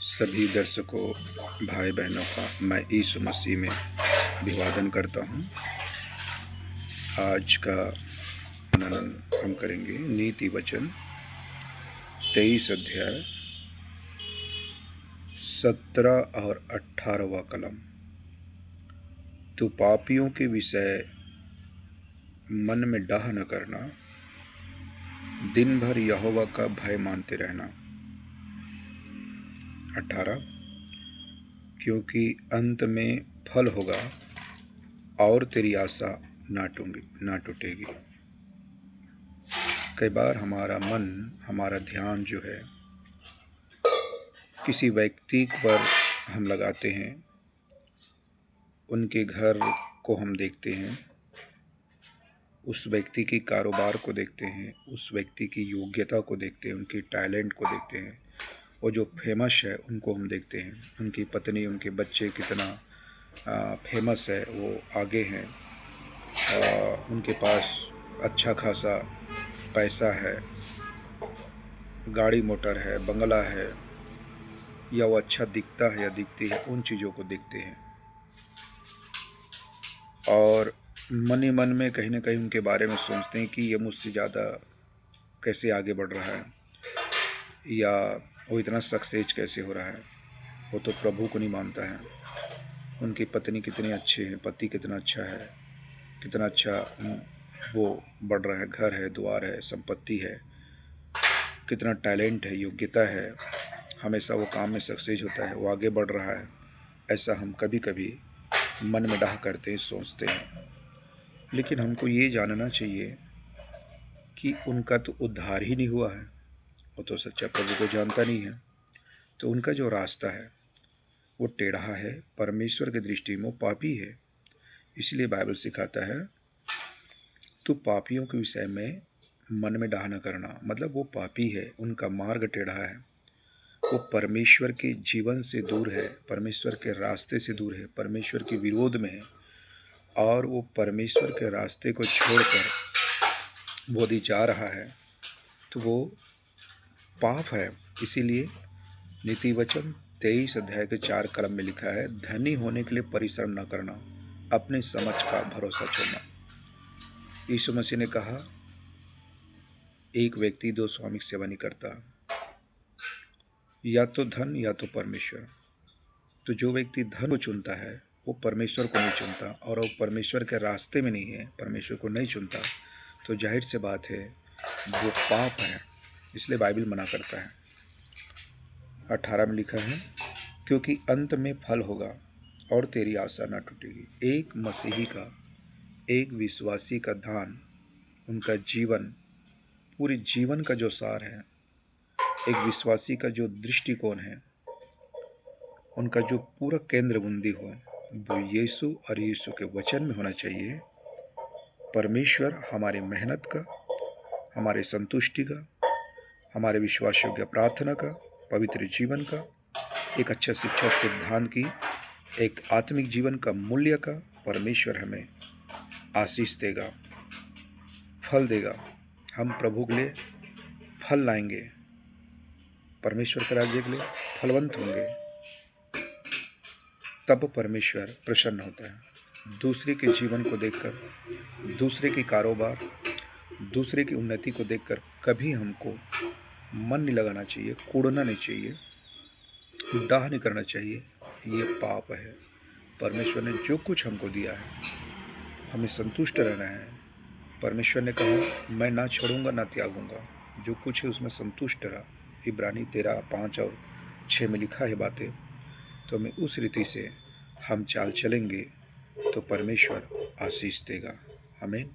सभी दर्शकों, भाई बहनों का मैं यीशु मसीह में अभिवादन करता हूँ। आज का मनन हम करेंगे नीति वचन 23 अध्याय 17 और 18वां कलम। तो पापियों के विषय मन में डाह न करना, दिन भर यहोवा का भय मानते रहना। 18 क्योंकि अंत में फल होगा और तेरी आशा ना टूटेगी। कई बार हमारा मन, हमारा ध्यान जो है किसी व्यक्ति पर हम लगाते हैं, उनके घर को हम देखते हैं, उस व्यक्ति की कारोबार को देखते हैं, उस व्यक्ति की योग्यता को देखते हैं, उनकी टैलेंट को देखते हैं। वो जो फेमस है उनको हम देखते हैं, उनकी पत्नी, उनके बच्चे कितना फेमस है, वो आगे हैं, उनके पास अच्छा खासा पैसा है, गाड़ी मोटर है, बंगला है, या वो अच्छा दिखता है या दिखती है, उन चीज़ों को देखते हैं और मन ही मन में कहीं ना कहीं उनके बारे में सोचते हैं कि ये मुझसे ज़्यादा कैसे आगे बढ़ रहा है, या वो इतना सक्सेस कैसे हो रहा है। वो तो प्रभु को नहीं मानता है। उनकी पत्नी कितनी अच्छी है, पति कितना अच्छा है, कितना अच्छा वो बढ़ रहा है, घर है, द्वार है, संपत्ति है, कितना टैलेंट है, योग्यता है, हमेशा वो काम में सक्सेस होता है, वो आगे बढ़ रहा है। ऐसा हम कभी कभी मन में डाह करते हैं, सोचते हैं। लेकिन हमको ये जानना चाहिए कि उनका तो उद्धार ही नहीं हुआ है, वो तो सच्चा प्रभु को जानता नहीं है। तो उनका जो रास्ता है वो टेढ़ा है, परमेश्वर की दृष्टि में वो पापी है। इसलिए बाइबल सिखाता है तो पापियों के विषय में मन में डाह न करना, मतलब वो पापी है, उनका मार्ग टेढ़ा है, वो परमेश्वर के जीवन से दूर है, परमेश्वर के रास्ते से दूर है, परमेश्वर के विरोध में है, और वो परमेश्वर के रास्ते को छोड़कर वो यदि जा रहा है तो वो पाप है। इसीलिए नीति वचन 23 अध्याय के 4 कलम में लिखा है, धनी होने के लिए परिश्रम न करना, अपने समझ का भरोसा छोड़ना। यीशु मसीह ने कहा, एक व्यक्ति दो स्वामी की सेवा नहीं करता, या तो धन या तो परमेश्वर। तो जो व्यक्ति धन को चुनता है वो परमेश्वर को नहीं चुनता, और वो परमेश्वर के रास्ते में नहीं है, परमेश्वर को नहीं चुनता, तो जाहिर सी बात है वो पाप है। इसलिए बाइबल मना करता है। 18 में लिखा है, क्योंकि अंत में फल होगा और तेरी आशा ना टूटेगी। एक मसीही का, एक विश्वासी का ध्यान, उनका जीवन, पूरे जीवन का जो सार है, एक विश्वासी का जो दृष्टिकोण है, उनका जो पूरा केंद्र बिंदु हो, वो यीशु और यीशु के वचन में होना चाहिए। परमेश्वर हमारी मेहनत का, हमारे संतुष्टि का, हमारे विश्वास योग्य प्रार्थना का, पवित्र जीवन का, एक अच्छा शिक्षा सिद्धांत की, एक आत्मिक जीवन का मूल्य का परमेश्वर हमें आशीष देगा, फल देगा। हम प्रभु के लिए फल लाएंगे, परमेश्वर के राज्य के लिए फलवंत होंगे, तब परमेश्वर प्रसन्न होता है। दूसरे के जीवन को देखकर, दूसरे की कारोबार, दूसरे की उन्नति को देखकर कभी हमको मन नहीं लगाना चाहिए, कूड़ना नहीं चाहिए, डाह नहीं करना चाहिए। ये पाप है। परमेश्वर ने जो कुछ हमको दिया है, हमें संतुष्ट रहना है। परमेश्वर ने कहा, मैं ना छोड़ूंगा ना त्यागूंगा, जो कुछ है उसमें संतुष्ट रहा। इब्रानी 13:5 और 6 में लिखा है बातें। तो हमें उस रीति से हम चाल चलेंगे तो परमेश्वर आशीष देगा। आमीन।